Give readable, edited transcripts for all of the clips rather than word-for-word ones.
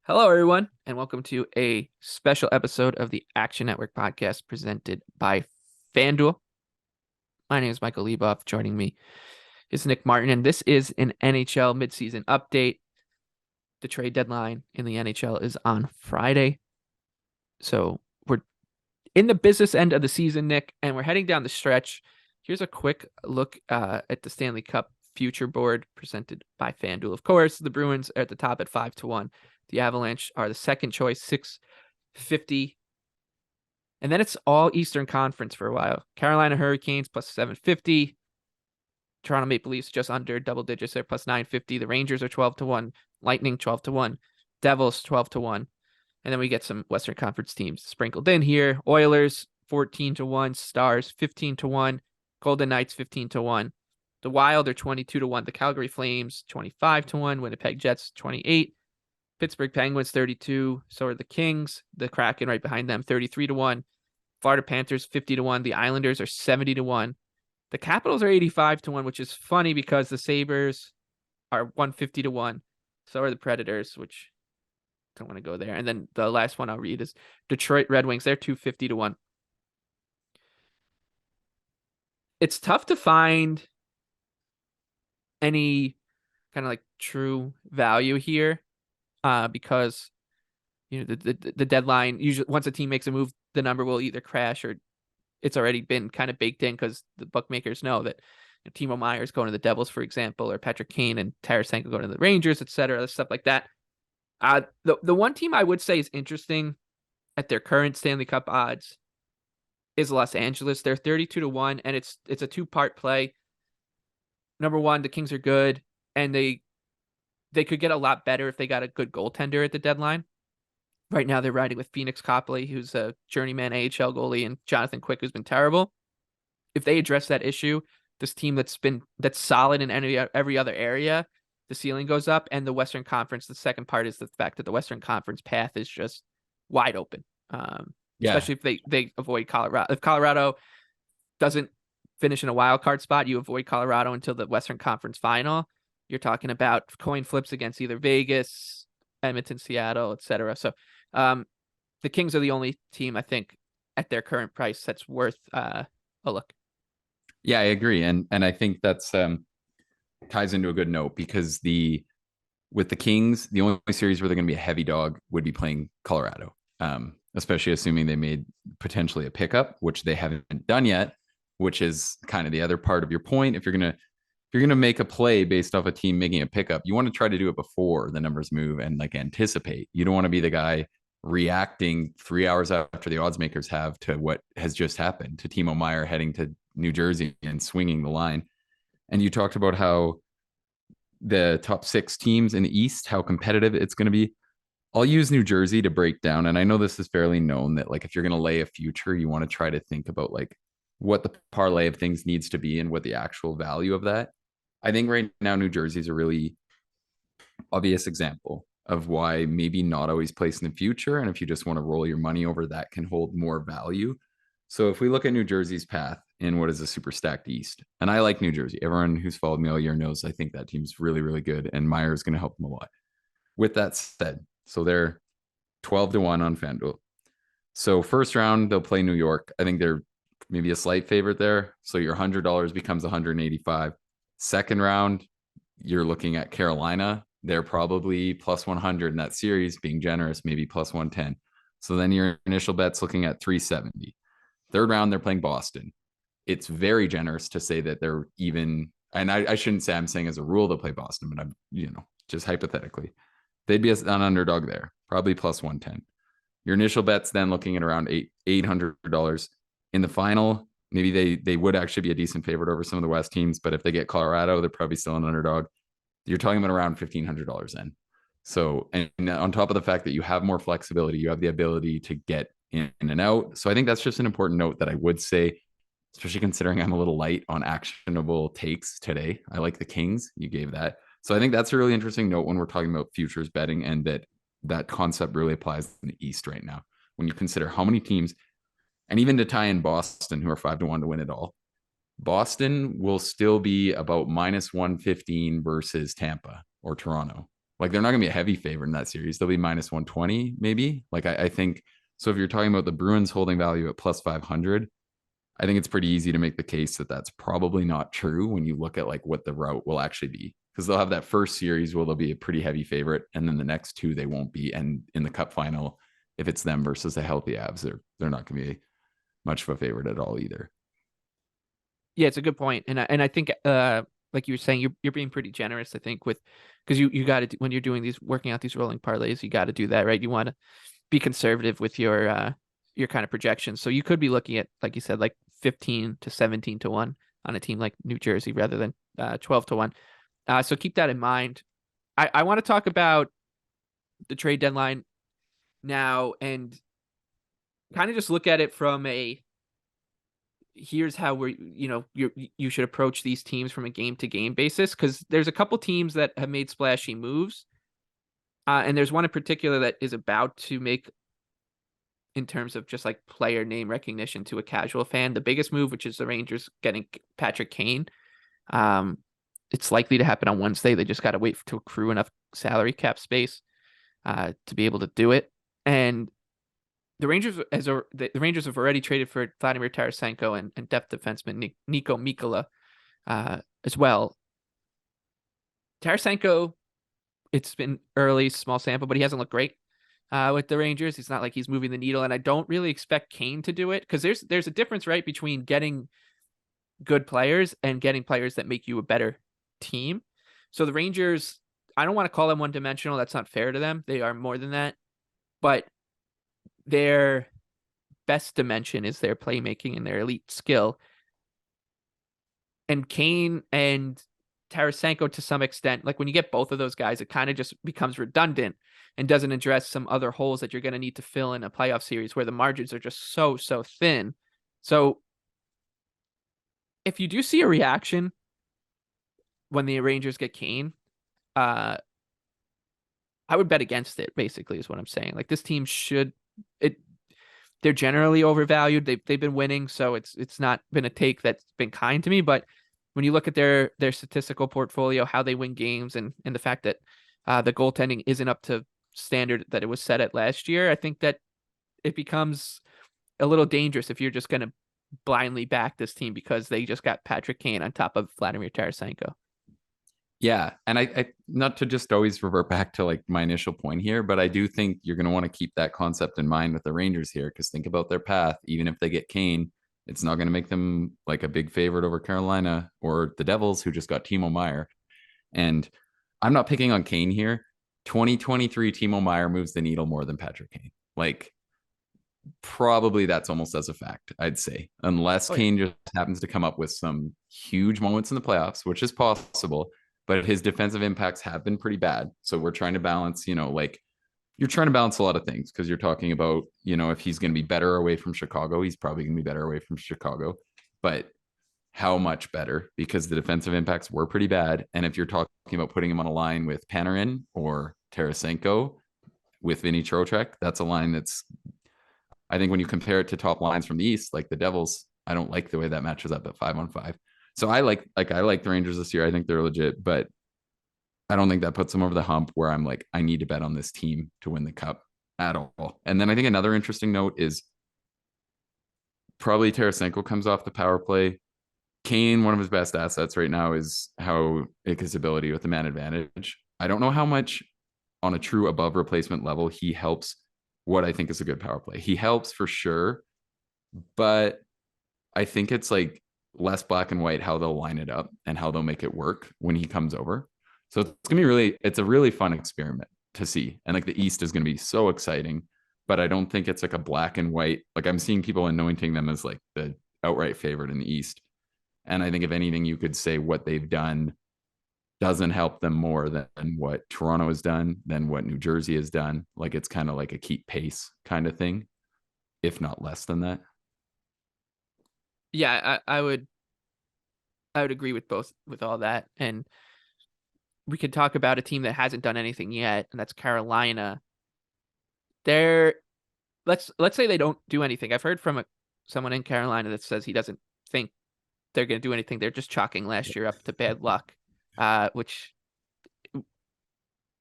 Hello, everyone, and welcome to a special episode of the Action Network podcast presented by FanDuel. My name is Michael Leboff. Joining me is Nick Martin, and this is an NHL midseason update. The trade deadline in the NHL is on Friday. So we're in the business end of the season, Nick, and we're heading down the stretch. Here's a quick look at the Stanley Cup future board presented by FanDuel. Of course, the Bruins are at the top at 5-1. The Avalanche are the second choice, 650. And then it's all Eastern Conference for a while. Carolina Hurricanes plus 750. Toronto Maple Leafs just under double digits. They're plus 950. The Rangers are 12-1. Lightning 12-1. Devils 12-1. And then we get some Western Conference teams sprinkled in here. Oilers 14-1. Stars 15-1. Golden Knights 15-1. The Wild are 22-1. The Calgary Flames 25-1. Winnipeg Jets 28. Pittsburgh Penguins 32. So are the Kings. The Kraken right behind them 33-1. Florida Panthers 50-1. The Islanders are 70-1. The Capitals are 85-1, which is funny because the Sabres are 150-1. So are the Predators, which don't want to go there. And then the last one I'll read is Detroit Red Wings. They're 250-1. It's tough to find any kind of like true value here because the deadline usually once a team makes a move, the number will either crash or it's already been kind of baked in because the bookmakers know that Timo Meier's going to the Devils, for example, or Patrick Kane and Tarasenko going to the Rangers, etc., stuff like that. The one team I would say is interesting at their current Stanley Cup odds is Los Angeles. They're 32-1, and it's a two-part play. Number one, the Kings are good, and they could get a lot better if they got a good goaltender at the deadline. Right now, they're riding with Phoenix Copley, who's a journeyman AHL goalie, and Jonathan Quick, who's been terrible. If they address that issue, this team that's solid in every other area, the ceiling goes up. And the Western Conference, the second part is the fact that the Western Conference path is just wide open. Yeah. Especially if they avoid Colorado. If Colorado doesn't finish in a wild card spot, you avoid Colorado until the Western Conference final. You're talking about coin flips against either Vegas, Edmonton, Seattle, etc. So the Kings are the only team I think at their current price that's worth a look. Yeah, I agree. And I think that's ties into a good note because with the Kings, the only series where they're going to be a heavy dog would be playing Colorado, especially assuming they made potentially a pickup, which they haven't done yet, which is kind of the other part of your point. If you're going to make a play based off a team making a pickup, you want to try to do it before the numbers move and like anticipate. You don't want to be the guy reacting 3 hours after the odds makers have to what has just happened to Timo Meier heading to New Jersey and swinging the line. And you talked about how the top 6 teams in the East, how competitive it's going to be. I'll use New Jersey to break down. And I know this is fairly known that like if you're going to lay a future, you want to try to think about like what the parlay of things needs to be and what the actual value of that. I think right now New Jersey is a really obvious example of why maybe not always place in the future. And if you just want to roll your money over, that can hold more value. So if we look at New Jersey's path in what is a super stacked East, and I like New Jersey. Everyone who's followed me all year knows I think that team's really, really good, and Meyer is going to help them a lot. With that said, so they're 12-1 on FanDuel. So first round, they'll play New York. I think they're maybe a slight favorite there. So your $100 becomes 185. Second round, you're looking at Carolina. They're probably plus 100 in that series, being generous, maybe plus 110. So then your initial bet's looking at 370. Third round, they're playing Boston. It's very generous to say that they're even, and I shouldn't say I'm saying as a rule they'll play Boston, but I'm, just hypothetically, they'd be an underdog there, probably plus 110. Your initial bet's then looking at around $800. In the final, maybe they would actually be a decent favorite over some of the West teams, but if they get Colorado, they're probably still an underdog. You're talking about around $1,500 in. So, and on top of the fact that you have more flexibility, you have the ability to get in and out. So I think that's just an important note that I would say, especially considering I'm a little light on actionable takes today. I like the Kings. You gave that. So I think that's a really interesting note when we're talking about futures betting, and that concept really applies in the East right now. When you consider how many teams, and even to tie in Boston, who are 5-1 to win it all, Boston will still be about minus 115 versus Tampa or Toronto. Like they're not going to be a heavy favorite in that series. They'll be minus 120 maybe. Like I think so. If you're talking about the Bruins holding value at plus 500, I think it's pretty easy to make the case that that's probably not true when you look at like what the route will actually be, because they'll have that first series where they'll be a pretty heavy favorite, and then the next two they won't be. And in the Cup final, if it's them versus the healthy Avs, they're not going to be much of a favorite at all either. Yeah, it's a good point. And I think like you were saying, you're being pretty generous, I think, with because you got to when you're doing these working out these rolling parlays, you got to do that, right? You want to be conservative with your kind of projections. So you could be looking at, like you said, like 15 to 17 to 1 on a team like New Jersey rather than 12 to 1. So keep that in mind. I want to talk about the trade deadline now and kind of just look at it from a here's how you should approach these teams from a game to game basis, because there's a couple teams that have made splashy moves, and there's one in particular that is about to make, in terms of just like player name recognition to a casual fan, the biggest move, which is the Rangers getting Patrick Kane. Um, it's likely to happen on Wednesday. They just got to wait to accrue enough salary cap space to be able to do it. And the Rangers have already traded for Vladimir Tarasenko and depth defenseman Nico Mikkola as well. Tarasenko, it's been early, small sample, but he hasn't looked great with the Rangers. It's not like he's moving the needle, and I don't really expect Kane to do it, because there's a difference, right, between getting good players and getting players that make you a better team. So the Rangers, I don't want to call them one-dimensional. That's not fair to them. They are more than that. But their best dimension is their playmaking and their elite skill. And Kane and Tarasenko, to some extent, like when you get both of those guys, it kind of just becomes redundant and doesn't address some other holes that you're going to need to fill in a playoff series where the margins are just so thin. So if you do see a reaction when the Rangers get Kane, I would bet against it, basically, is what I'm saying. Like this team they're generally overvalued. They've been winning, so it's not been a take that's been kind to me. But when you look at their statistical portfolio, how they win games, and the fact that the goaltending isn't up to standard that it was set at last year, I think that it becomes a little dangerous if you're just going to blindly back this team because they just got Patrick Kane on top of Vladimir Tarasenko. Yeah. And I not to just always revert back to like my initial point here, but I do think you're going to want to keep that concept in mind with the Rangers here, because think about their path. Even if they get Kane, it's not going to make them like a big favorite over Carolina or the Devils, who just got Timo Meier. And I'm not picking on Kane here. 2023 Timo Meier moves the needle more than Patrick Kane. Like probably that's almost as a fact, I'd say, unless Kane just happens to come up with some huge moments in the playoffs, which is possible. But his defensive impacts have been pretty bad. So we're trying to balance, like you're trying to balance a lot of things, because you're talking about, if he's going to be better away from Chicago, he's probably going to be better away from Chicago. But how much better? Because the defensive impacts were pretty bad. And if you're talking about putting him on a line with Panarin or Tarasenko with Vinny Trocheck, that's a line that's, I think when you compare it to top lines from the East, like the Devils, I don't like the way that matches up at 5-on-5. So I like the Rangers this year. I think they're legit, but I don't think that puts them over the hump where I'm like, I need to bet on this team to win the cup at all. And then I think another interesting note is probably Tarasenko comes off the power play. Kane, one of his best assets right now is his ability with the man advantage. I don't know how much on a true above replacement level he helps what I think is a good power play. He helps for sure, but I think it's like less black and white how they'll line it up and how they'll make it work when he comes over. So it's a really fun experiment to see. And like the East is going to be so exciting, but I don't think it's like a black and white. Like I'm seeing people anointing them as like the outright favorite in the East. And I think if anything, you could say what they've done doesn't help them more than what Toronto has done, than what New Jersey has done. Like it's kind of like a keep pace kind of thing, if not less than that. Yeah, I would agree with all that. And we could talk about a team that hasn't done anything yet, and that's Carolina. Let's say they don't do anything. I've heard from someone in Carolina that says he doesn't think they're going to do anything. They're just chalking last year up to bad luck, which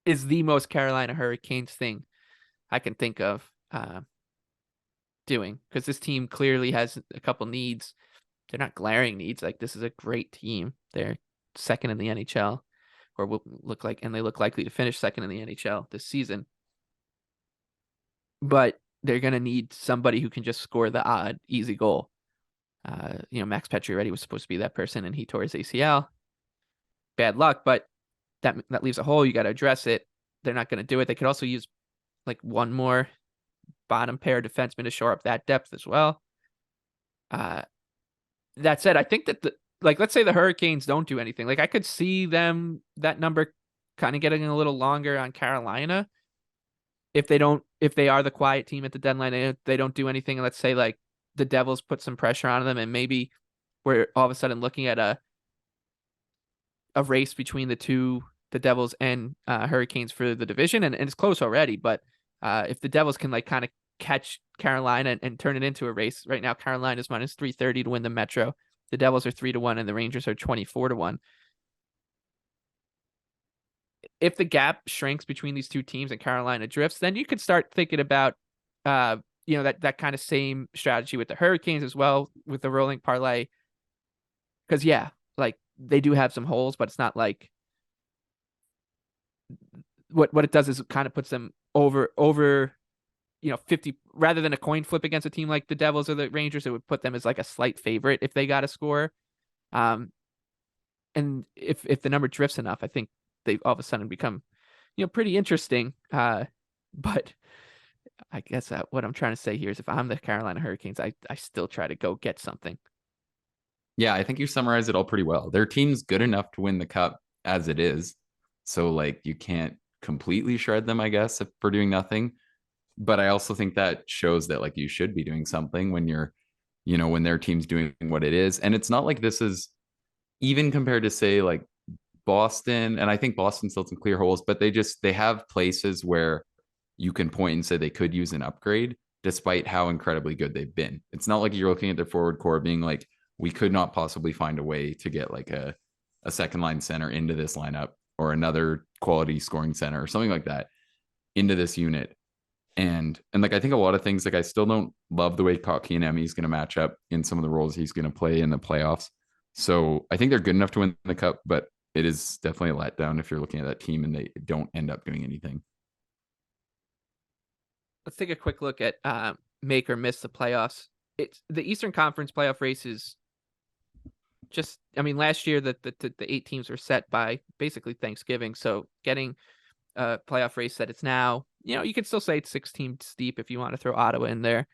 is the most Carolina Hurricanes thing I can think of doing, because this team clearly has a couple needs. They're not glaring needs. Like, this is a great team. They're second in the NHL, or will look like, and they look likely to finish second in the NHL this season. But they're going to need somebody who can just score the odd, easy goal. Max Pacioretty was supposed to be that person, and he tore his ACL. Bad luck, but that leaves a hole. You got to address it. They're not going to do it. They could also use like one more bottom pair defenseman to shore up that depth as well. That said, I think that let's say the Hurricanes don't do anything. Like, I could see that number kind of getting a little longer on Carolina if they are the quiet team at the deadline, and if they don't do anything. Let's say like the Devils put some pressure on them, and maybe we're all of a sudden looking at a race between the Devils and Hurricanes for the division, and it's close already. But if the Devils can like kind of catch Carolina and turn it into a race, right now Carolina is minus 330 to win the Metro. The Devils are 3-1, and the Rangers are 24-1. If the gap shrinks between these two teams and Carolina drifts, then you could start thinking about that kind of same strategy with the Hurricanes as well, with the rolling parlay. Because like, they do have some holes, but it's not like what it does is it kind of puts them over 50, rather than a coin flip against a team like the Devils or the Rangers. It would put them as like a slight favorite if they got a score. And if the number drifts enough, I think they all of a sudden become pretty interesting. But I guess what I'm trying to say here is, if I'm the Carolina Hurricanes, I still try to go get something. Yeah, I think you summarized it all pretty well. Their team's good enough to win the cup as it is. So like, you can't completely shred them, I guess, if for doing nothing. But I also think that shows that like, you should be doing something when when their team's doing what it is. And it's not like this is even compared to, say, like Boston. And I think Boston still some clear holes, but they have places where you can point and say they could use an upgrade despite how incredibly good they've been. It's not like you're looking at their forward core being like, we could not possibly find a way to get like a second line center into this lineup, or another quality scoring center or something like that into this unit. And like, I think a lot of things, like, I still don't love the way Kotkaniemi is going to match up in some of the roles he's going to play in the playoffs. So I think they're good enough to win the cup, but it is definitely a letdown if you're looking at that team and they don't end up doing anything. Let's take a quick look at make or miss the playoffs. It's the Eastern Conference playoff race is just, I mean, last year the 8 teams were set by basically Thanksgiving. So getting a playoff race that it's now, you could still say it's 6 teams deep if you want to throw Ottawa in there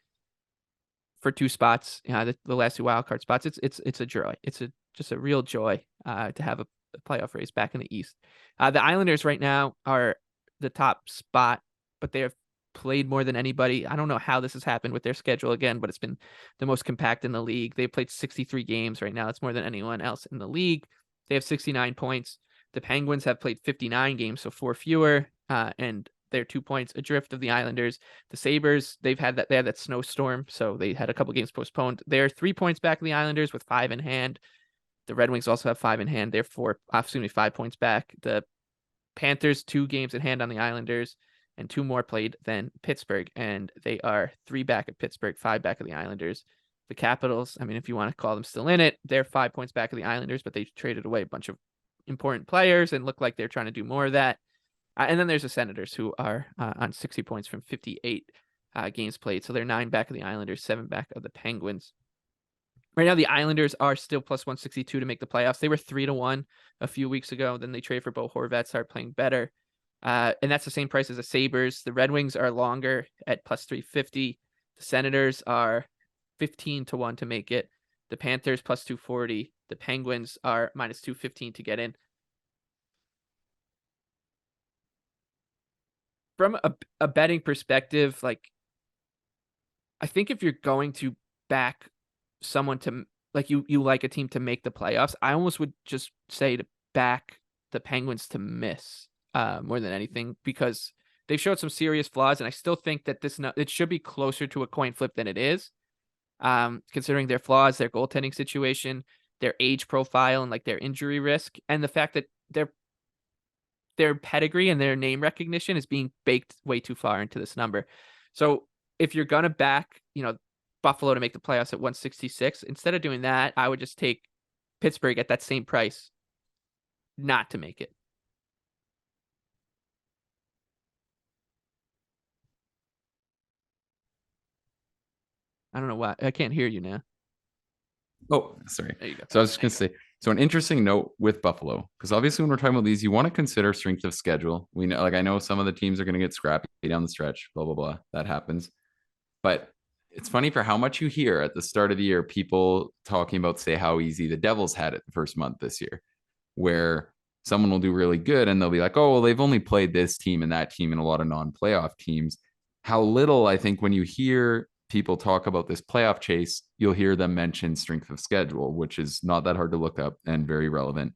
for 2 spots. The last 2 wildcard spots. It's a joy. It's just a real joy to have a playoff race back in the East. The Islanders right now are the top spot, but they have played more than anybody. I don't know how this has happened with their schedule again, but it's been the most compact in the league. They've played 63 games right now. That's more than anyone else in the league. They have 69 points. The Penguins have played 59 games, so 4 fewer, and they're 2 points adrift of the Islanders. The Sabres, they had that snowstorm, so they had a couple games postponed. They're 3 points back of the Islanders with 5 in hand. The Red Wings also have 5 in hand. They're 5 points back. The Panthers, 2 games in hand on the Islanders, and 2 more played than Pittsburgh, and they are 3 back of Pittsburgh, 5 back of the Islanders. The Capitals, I mean, if you want to call them still in it, they're 5 points back of the Islanders, but they traded away a bunch of important players and look like they're trying to do more of that. And then there's the Senators, who are on 60 points from 58 games played. So they're 9 back of the Islanders, 7 back of the Penguins. Right now, the Islanders are still plus 162 to make the playoffs. They were 3-1 a few weeks ago. Then they trade for Bo Horvat, start playing better. And that's the same price as the Sabres. The Red Wings are longer at plus 350. The Senators are 15-1 to make it. The Panthers plus 240. The Penguins are minus 215 to get in. From a betting perspective, like, I think if you're going to back someone to, like, you like a team to make the playoffs, I almost would just say to back the Penguins to miss more than anything, because they've showed some serious flaws, and I still think that it should be closer to a coin flip than it is, considering their flaws, their goaltending situation, their age profile, and like their injury risk, and the fact that their pedigree and their name recognition is being baked way too far into this number. So if you're gonna back, Buffalo to make the playoffs at 166, instead of doing that, I would just take Pittsburgh at that same price not to make it. I don't know why. I can't hear you now. Oh, sorry. There you go. So I was just going to say, so an interesting note with Buffalo, because obviously when we're talking about these, you want to consider strength of schedule. We know, I know some of the teams are going to get scrappy down the stretch, blah, blah, blah. That happens. But it's funny for how much you hear at the start of the year, people talking about, say, how easy the Devils had it the first month this year, where someone will do really good and they'll be like, oh, well, they've only played this team and that team and a lot of non-playoff teams. How little, I think, when you hear people talk about this playoff chase, you'll hear them mention strength of schedule, which is not that hard to look up and very relevant.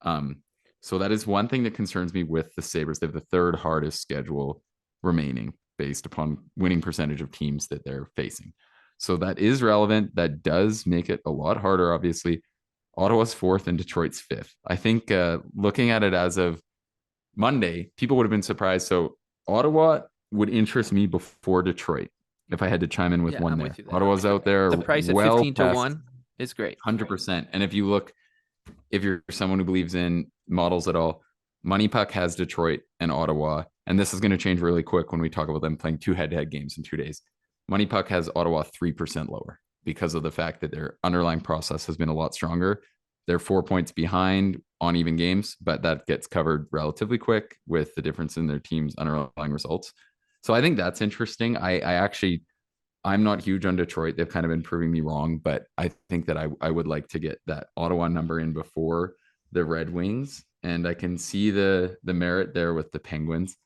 So that is one thing that concerns me with the Sabres. They have the third hardest schedule remaining based upon winning percentage of teams that they're facing. So that is relevant. That does make it a lot harder, obviously. Ottawa's fourth and Detroit's fifth. I think looking at it as of Monday, people would have been surprised. So Ottawa would interest me before Detroit if I had to chime in with one there. Ottawa's out there. The price at 15-1 is great. 100%. And if you look, if you're someone who believes in models at all, Money Puck has Detroit and Ottawa. And this is going to change really quick when we talk about them playing 2 head-to-head games in 2 days. Money Puck has Ottawa 3% lower because of the fact that their underlying process has been a lot stronger. They're 4 points behind on even games, but that gets covered relatively quick with the difference in their team's underlying results. So I think that's interesting. I'm not huge on Detroit. They've kind of been proving me wrong, but I think that I would like to get that Ottawa number in before the Red Wings. And I can see the merit there with the Penguins.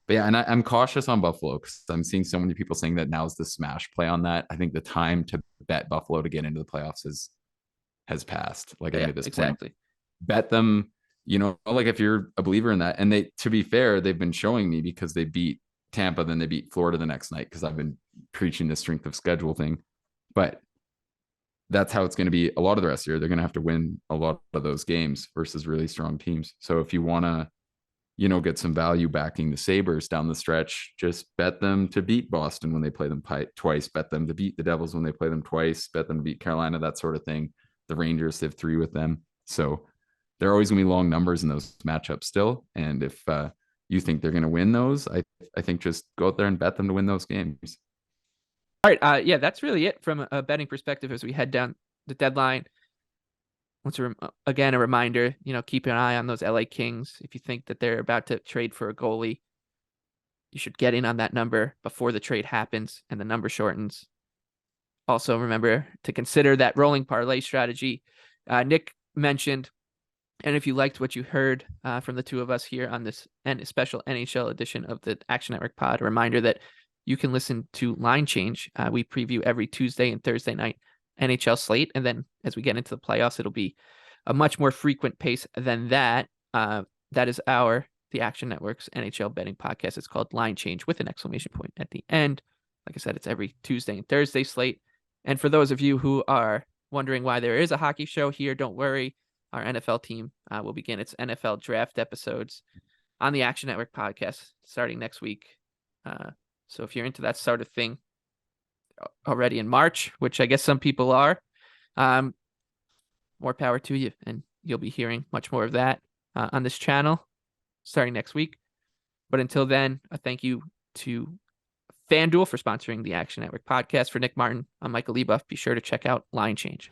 But yeah, and I'm cautious on Buffalo because I'm seeing so many people saying that now's the smash play on that. I think the time to bet Buffalo to get into the playoffs has passed. Like I think at this point, bet them, like if you're a believer in that. And they, to be fair, they've been showing me because they beat Tampa, then they beat Florida the next night because I've been preaching the strength of schedule thing. But that's how it's going to be a lot of the rest of the year. They're going to have to win a lot of those games versus really strong teams. So if you want to, get some value backing the Sabres down the stretch, just bet them to beat Boston when they play them twice, bet them to beat the Devils when they play them twice, bet them to beat Carolina, that sort of thing. The Rangers have 3 with them. So they're always going to be long numbers in those matchups still. And if you think they're going to win those, I think just go out there and bet them to win those games. All right. Yeah, that's really it from a betting perspective as we head down the deadline. Again, a reminder, keep an eye on those LA Kings. If you think that they're about to trade for a goalie, you should get in on that number before the trade happens and the number shortens. Also, remember to consider that rolling parlay strategy Nick mentioned. And if you liked what you heard from the two of us here on this special NHL edition of the Action Network pod, a reminder that you can listen to Line Change. We preview every Tuesday and Thursday night NHL slate. And then as we get into the playoffs, it'll be a much more frequent pace than that. That is the Action Network's NHL betting podcast. It's called Line Change with an exclamation point at the end. Like I said, it's every Tuesday and Thursday slate. And for those of you who are wondering why there is a hockey show here, don't worry. Our NFL team will begin its NFL draft episodes on the Action Network podcast starting next week. So if you're into that sort of thing already in March, which I guess some people are, more power to you. And you'll be hearing much more of that on this channel starting next week. But until then, a thank you to FanDuel for sponsoring the Action Network podcast. For Nick Martin, I'm Michael Leboff. Be sure to check out Line Change.